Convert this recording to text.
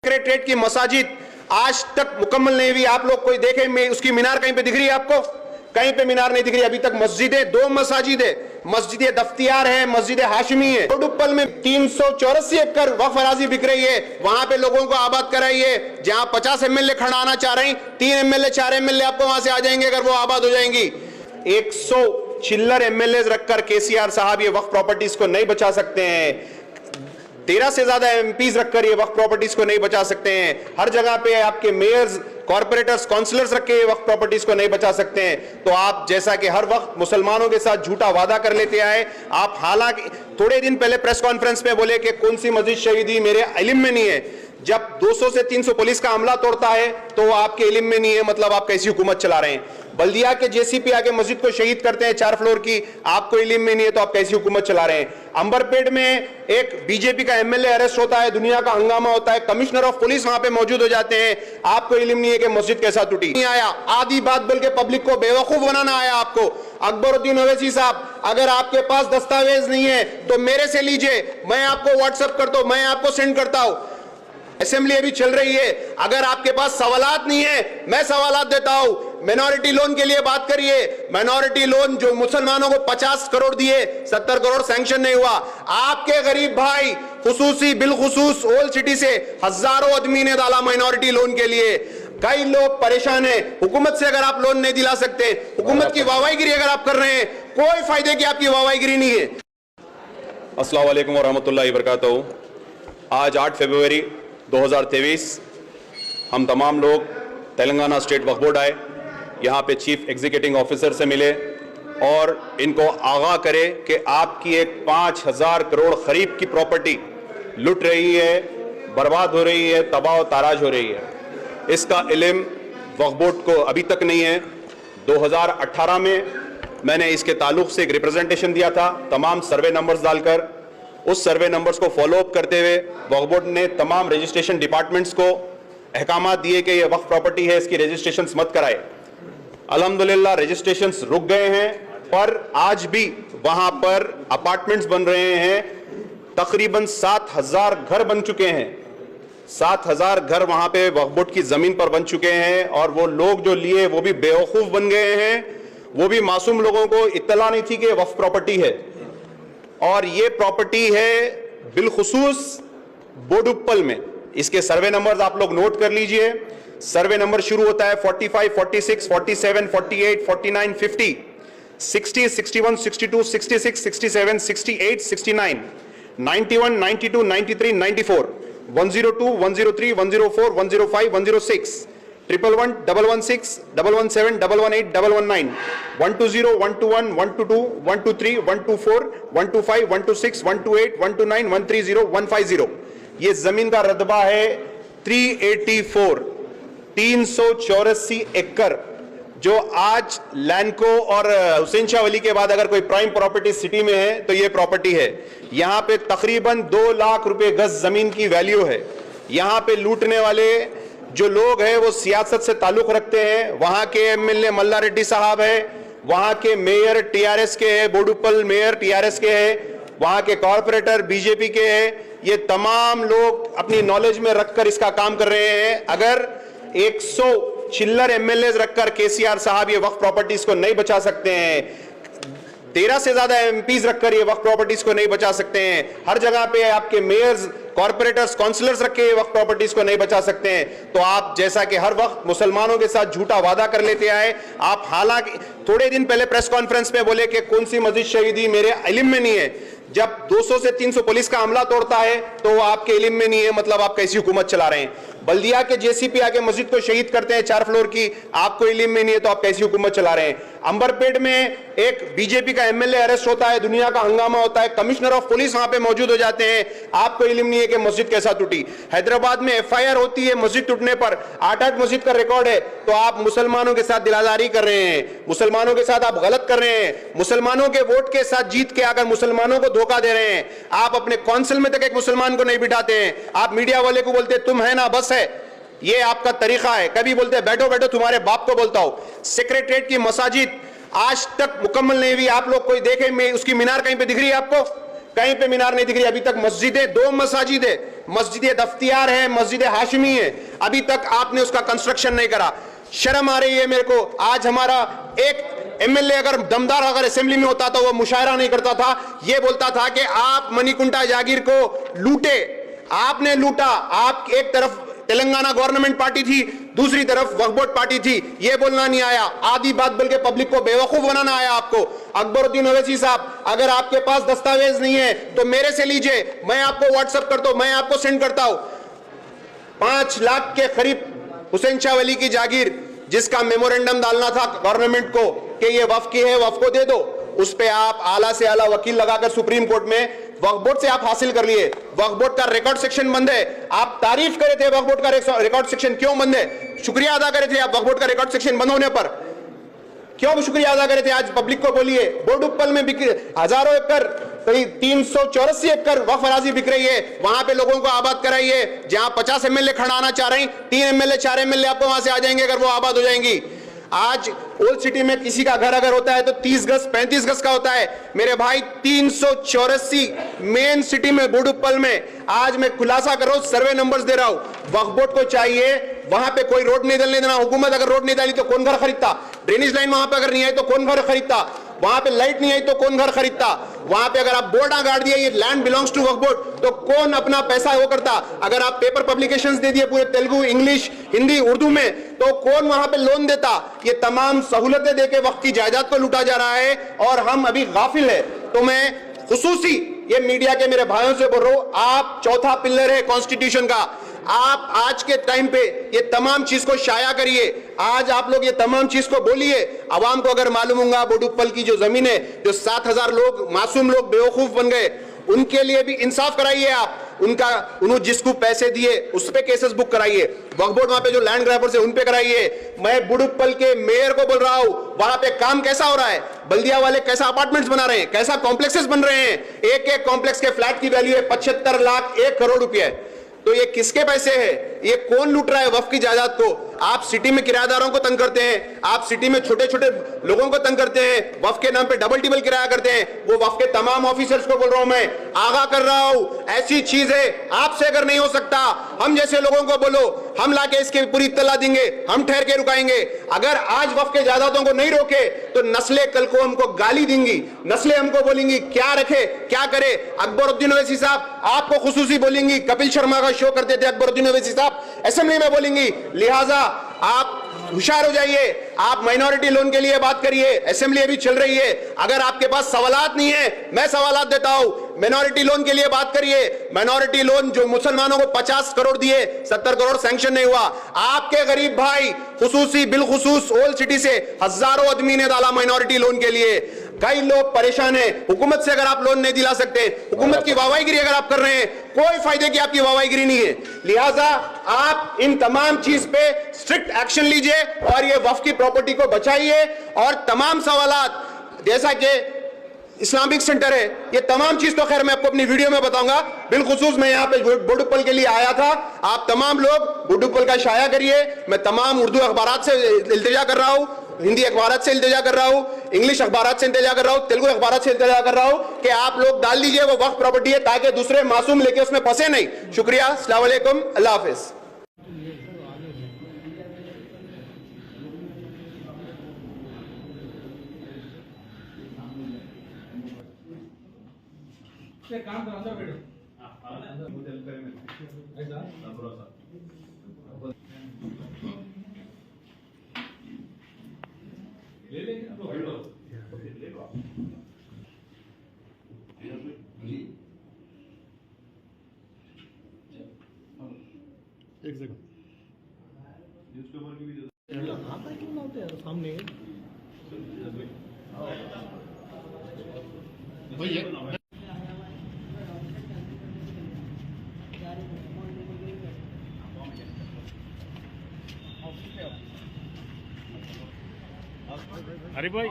Secretariat की मसाजिद आज तक मुकम्मल नहीं हुई। आप लोग कोई देखे उसकी मीनार कहीं पे दिख रही है आपको? कहीं पे मीनार नहीं दिख रही। अभी तक मस्जिदें, दो मसाजिद है, मस्जिद दफ्तियार है, मस्जिद हाशमी है। बोडुप्पल में 384 एकड़ वक्फ अराजी बिक रही है, वहां पे लोगों को आबाद कराइए। जहां 50 एमएलए खड़ा आना चाह रहे हैं, 3 एमएलए 4 एमएलए आपको वहां से आ जाएंगे अगर वो आबाद हो जाएंगी। 100 चिल्लर एमएलए रखकर केसीआर साहब ये वक्फ प्रॉपर्टीज को नहीं बचा सकते हैं। 13 से ज्यादा एमपीज रखकर ये वक्फ प्रॉपर्टीज को नहीं बचा सकते हैं। हर जगह पे आपके मेयर्स, कॉर्पोरेटर्स, काउंसलर्स रख के वक्फ प्रॉपर्टीज को नहीं बचा सकते हैं। तो आप जैसा कि हर वक्त मुसलमानों के साथ झूठा वादा कर लेते आए, आप हालांकि थोड़े दिन पहले प्रेस कॉन्फ्रेंस में बोले कि कौन सी मस्जिद शहीदी मेरे इल्म में नहीं है। जब 200 से 300 पुलिस का अमला तोड़ता है तो वो आपके इल्म में नहीं है, मतलब आप कैसी हुकूमत चला रहे हैं। बल्दिया के जेसीपी आके मस्जिद को शहीद करते हैं 4 फ्लोर की, आपको इल्म में नहीं है तो आप कैसी हुकूमत चला रहे हैं। अंबरपेट में एक बीजेपी का एमएलए अरेस्ट होता है, दुनिया का हंगामा होता है, कमिश्नर ऑफ पुलिस वहां पे मौजूद हो जाते हैं, आपको इल्म नहीं है कि मस्जिद कैसा टूटी। नहीं आया, आधी बात बोल के पब्लिक को बेवकूफ बनाना आया आपको। अकबरुद्दीन ओवैसी साहब, अगर आपके पास दस्तावेज नहीं है तो मेरे से लीजिए, मैं आपको व्हाट्सएप करता हूं, मैं आपको सेंड करता हूं। असेंबली अभी चल रही है, अगर आपके पास सवालात नहीं है मैं सवालात देता हूं। माइनॉरिटी लोन के लिए बात करिए। माइनॉरिटी लोन जो मुसलमानों को 50 करोड़ दिए, 70 करोड़ सैंक्शन नहीं हुआ। आपके गरीब भाई खुसूसी बिलखुसूस ओल्ड सिटी से हजारों आदमी ने डाला माइनॉरिटी लोन के लिए। कई लोग परेशान हैं। हुकूमत से अगर आप लोन नहीं दिला सकते, हुकूमत की वाहवाहीगिरी अगर आप कर रहे हैं, कोई फायदे की आपकी वाहवाहीगिरी नहीं है। अस्सलाम वालेकुम वरहमतुल्लाहि वबरकातुहू। आज 8 फरवरी 2023 हम तमाम लोग तेलंगाना स्टेट वक्फ बोर्ड आए, यहाँ पे चीफ एग्जीक्यूटिव ऑफिसर से मिले और इनको आगाह करे कि आपकी एक 5000 करोड़ खरीफ की प्रॉपर्टी लुट रही है, बर्बाद हो रही है, तबाह ताराज हो रही है। इसका इल्म वक्फ बोर्ड को अभी तक नहीं है। 2018 में मैंने इसके ताल्लुक से एक रिप्रेजेंटेशन दिया था, तमाम सर्वे नंबर्स डालकर। उस सर्वे नंबर्स को फॉलोअप करते हुए वक्फ बोर्ड ने तमाम रजिस्ट्रेशन डिपार्टमेंट्स को अहकाम दिए कि ये वक्फ प्रॉपर्टी है, इसकी रजिस्ट्रेशंस मत कराए। अल्हम्दुलिल्लाह रजिस्ट्रेशंस रुक गए हैं, पर आज भी वहां पर अपार्टमेंट्स बन रहे हैं। तकरीबन 7000 घर बन चुके हैं। 7000 घर वहां पे वक्फ बोर्ड की जमीन पर बन चुके हैं और वो लोग जो लिए वो भी बेवकूफ बन गए हैं। वो भी मासूम लोगों को इत्तला नहीं थी कि वक्फ प्रॉपर्टी है। और ये प्रॉपर्टी है बिलखुसूस बोडुप्पल में। इसके सर्वे नंबर्स आप लोग नोट कर लीजिए। सर्वे नंबर शुरू होता है 45, 46, 47, 48, 49, 50, 60, 61, 62, 66, 67, 68, 69, 91, 92, 93, 94, 102, 103, 104, 105, 106, 111, 116, 117, 118, 119, 120, 121, 122, 123, 124, 125, 126, 128, 129, 130, 150। ये जमीन का रदबा है 384, 384 एकड़, जो आज लैंडको और हुसैन शाह वली के बाद अगर कोई प्राइम प्रॉपर्टी सिटी में है तो ये प्रॉपर्टी है। यहां पे तकरीबन 2 लाख रुपए गज जमीन की वैल्यू है। यहां पे लूटने वाले जो लोग हैं वो सियासत से ताल्लुक रखते हैं। वहां के एमएलए मल्ला रेड्डी साहब है, वहां के मेयर टीआरएस के हैं, बोडुप्पल मेयर टीआरएस के हैं, वहां के कॉर्पोरेटर बीजेपी के हैं। ये तमाम लोग अपनी नॉलेज में रखकर इसका काम कर रहे हैं। अगर 100 चिल्लर एमएलए रखकर केसीआर साहब ये वक्फ प्रॉपर्टीज को नहीं बचा सकते हैं, 13 से ज्यादा एमपीज रखकर ये वक्फ प्रॉपर्टीज को नहीं बचा सकते हैं, हर जगह पे आपके मेयर्स, कॉर्पोरेटर्स, काउंसलर्स रख के वक्फ प्रॉपर्टीज को नहीं बचा सकते हैं, तो आप जैसा कि हर वक्त मुसलमानों के साथ झूठा वादा कर लेते आए, आप हालांकि थोड़े दिन पहले प्रेस कॉन्फ्रेंस में बोले कि कौन सी मस्जिद शहीदी मेरे इल्म में नहीं है। जब 200 से 300 पुलिस का अमला तोड़ता है तो वो आपके इल्म में नहीं है, मतलब आप कैसी हुकूमत चला रहे हैं। बल्दिया के जेसीपी आके मस्जिद को शहीद करते हैं 4 फ्लोर की, आपको इल्म में नहीं है तो आप कैसी हुकूमत चला रहे हैं। अंबरपेट में एक बीजेपी का एमएलए अरेस्ट होता है, दुनिया का हंगामा होता है, कमिश्नर ऑफ पुलिस वहां पे मौजूद हो जाते हैं, आपको इल्म नहीं है कि मस्जिद कैसा टूटी। हैदराबाद में एफआईआर होती है मस्जिद टूटने पर, 8-8 मस्जिद का रिकॉर्ड है, तो आप मुसलमानों के साथ दिलादारी कर रहे हैं, मुसलमानों के साथ आप गलत कर रहे हैं। मुसलमानों के वोट के साथ जीत के अगर मुसलमानों को धोखा दे रहे हैं, आप अपने काउंसिल में तक एक मुसलमान को नहीं बिठाते हैं, आप मीडिया वाले को बोलते तुम है ना बस है, ये आपका तरीका है। कभी बोलते बैठो बैठो तुम्हारे बाप को बोलता हूं। सेक्रेटरीट की मसाजिद आज तक मुकम्मल नहीं हुई। आप लोग कोई देखे उसकी मीनार कहीं पे दिख रही है आपको? कहीं पे मीनार नहीं दिख रही। अभी तक मस्जिदें, 2 मसाजिदें, मस्जिद दफ्तियार है, मस्जिद हाशमी है, अभी तक आपने उसका कंस्ट्रक्शन नहीं करा। शर्म आ रही है मेरे को। आज हमारा एक एमएलए अगर दमदार अगर असेंबली में होता तो वो मुशायरा नहीं करता था, ये बोलता था कि आप मणिकुंटा जागीर को लूटे, आपने लूटा। आप एक तरफ तेलंगाना गवर्नमेंट पार्टी थी, दूसरी तरफ वक्फ बोर्ड पार्टी थी, ये बोलना नहीं आया। आधी बात बोल के पब्लिक को बेवकूफ बनाना आया आपको। अकबरुद्दीन ओवैसी साहब, अगर आपके पास दस्तावेज नहीं है तो मेरे से लीजिए, मैं आपको व्हाट्सएप करता हूं, मैं आपको सेंड करता हूं। 5 लाख के करीब हुसैन शाह वली की जागीर, जिसका मेमोरेंडम डालना था गवर्नमेंट को कि ये वक्फ की है, वक्फ को दे दो, उस पे आप आला से आला वकील लगाकर सुप्रीम कोर्ट में वक्फ बोर्ड से आप हासिल कर लिए। वक्फ बोर्ड का रिकॉर्ड सेक्शन बंद है। आप तारीफ करे थे वक्फ बोर्ड का रिकॉर्ड सेक्शन क्यों बंद है, शुक्रिया अदा करे थे आप वक्फ बोर्ड का रिकॉर्ड सेक्शन बंद होने पर, क्यों शुक्रिया अदा करे थे? आज पब्लिक को बोलिए, बोडुप्पल में हजारों एकड़, करीब 384 एकड़ वक्फ अराजी बिक रही है, वहां पे लोगों को आबाद कराइए। जहां 50 एमएलए खड़ा आना चाह रहे हैं, 3 एमएलए 4 एमएलए आपको वहां से आ जाएंगे अगर वो आबाद हो जाएंगी। आज ओल्ड सिटी में किसी का घर अगर होता है तो 30 गज 35 गज का होता है। मेरे भाई 384 मेन सिटी में बोडुप्पल में, आज मैं खुलासा कर रहा हूं, सर्वे नंबर्स दे रहा हूं। वक्फ बोर्ड को चाहिए वहां पे कोई रोड नहीं डालने देना। हुकूमत अगर रोड नहीं डाली तो कौन घर खरीदता? ड्रेनेज लाइन वहां पे अगर नहीं आई तो कौन घर खरीदता? वहां पे लाइट नहीं आई तो कौन घर खरीदता? वहां पे अगर आप बोर्ड गाड़ दिए ये land belongs to Waqf board, तो कौन अपना पैसा वो करता? अगर आप पेपर पब्लिकेशंस दे दिए पूरे तेलुगु, इंग्लिश, हिंदी, उर्दू में, तो कौन वहां पे लोन देता? ये तमाम सहूलतें देके वक्त की जायदाद को लूटा जा रहा है और हम अभी गाफिल है। तो मैं खुसूसी ये मीडिया के मेरे भाइयों से बोल रहा हूं, आप चौथा पिलर है कॉन्स्टिट्यूशन का, आप आज के टाइम पे ये तमाम चीज को शाया करिए। आज आप लोग ये तमाम चीज को बोलिए। अवाम को अगर मालूम होगा बोडुप्पल की जो जमीन है, जो 7000 लोग मासूम लोग बेवकूफ बन गए, उनके लिए भी इंसाफ कराइए आप। उन्होंने जिसको पैसे दिए उस पे केसेस बुक कराइए। वक्फ बोर्ड वहां पे जो लैंड ग्रैबर्स है उन पे कराइए। मैं बोडुप्पल के मेयर को बोल रहा हूं, वहां पे काम कैसा हो रहा है? बल्दिया वाले कैसा अपार्टमेंट्स बना रहे हैं, कैसा कॉम्प्लेक्सेस बन रहे हैं। एक एक कॉम्प्लेक्स के फ्लैट की वैल्यू है 75 लाख, 1 करोड़ रुपए। तो ये किसके पैसे हैं? ये कौन लूट रहा है वक्फ की जायदाद को? आप सिटी में किराएदारों को तंग करते हैं, आप सिटी में छोटे छोटे लोगों को तंग करते हैं, वक्फ के नाम पे डबल टिबल किराया करते हैं। वो वक्फ के तमाम ऑफिसर्स को बोल रहा हूं, मैं आगाह कर रहा हूं, ऐसी चीज है आपसे अगर नहीं हो सकता, हम जैसे लोगों को बोलो, हम लाके इसकी पूरी इत्तला देंगे, हम ठहर के रुकाएंगे। अगर आज वक्फ के जायदादों को नहीं रोके तो नस्लें कल को हमको गाली देंगी, नस्लें हमको बोलेंगी क्या रखे क्या करे। अकबरुद्दीन ओवैसी साहब आपको खुसूसी बोलेंगी, कपिल शर्मा का शो करते थे अकबरुद्दीन ओवैसी साहब, असेंबली में बोलेंगी। लिहाजा आप होशियार हो जाइए। आप माइनॉरिटी लोन के लिए बात करिए, असेंबली अभी चल रही है। अगर आपके पास सवालात नहीं है, मैं सवालात देता हूं। माइनॉरिटी लोन के लिए बात करिए। माइनॉरिटी लोन जो मुसलमानों को 50 करोड़ दिए, 70 करोड़ सैंक्शन नहीं हुआ। आपके गरीब भाई खुसूसी बिलखुसूस ओल्ड सिटी से हजारों आदमी ने डाला माइनॉरिटी लोन के लिए। कई लोग परेशान हैं। हुकूमत से अगर आप लोन नहीं दिला सकते, हुकूमत की वाहवाहीगिरी अगर आप कर रहे हैं, कोई फायदे की आपकी वाहवाहीगिरी नहीं है। लिहाजा आप इन तमाम चीज पे स्ट्रिक्ट एक्शन लीजिए और ये वक्फ की प्रॉपर्टी को बचाइए। और तमाम सवालात, जैसा कि इस्लामिक सेंटर है, ये तमाम चीज तो खैर मैं आपको अपनी वीडियो में बताऊंगा। बिलखुसूस मैं यहाँ पे बोडुप्पल के लिए आया था। आप तमाम लोग बोडुप्पल का शाया करिए। मैं तमाम उर्दू अखबारात से इल्तिजा कर रहा हूँ, हिंदी अखबारात से इल्तिजा कर रहा हूँ, इंग्लिश अखबारात से इल्तिजा कर रहा हूँ, तेलुगु अखबारात से इल्तिजा कर रहा हूँ कि आप लोग डाल दीजिए वो वक्फ प्रॉपर्टी है, ताकि दूसरे मासूम लेके उसमें फंसे नहीं। शुक्रिया, अस्सलाम वालेकुम, अल्लाह हाफिज। काम करो, अंदर बैठो। ऐसा ले ले एक सेकंड न्यूज़पेपर की भी आता क्यों ना होते यार सामने भैया अरे भाई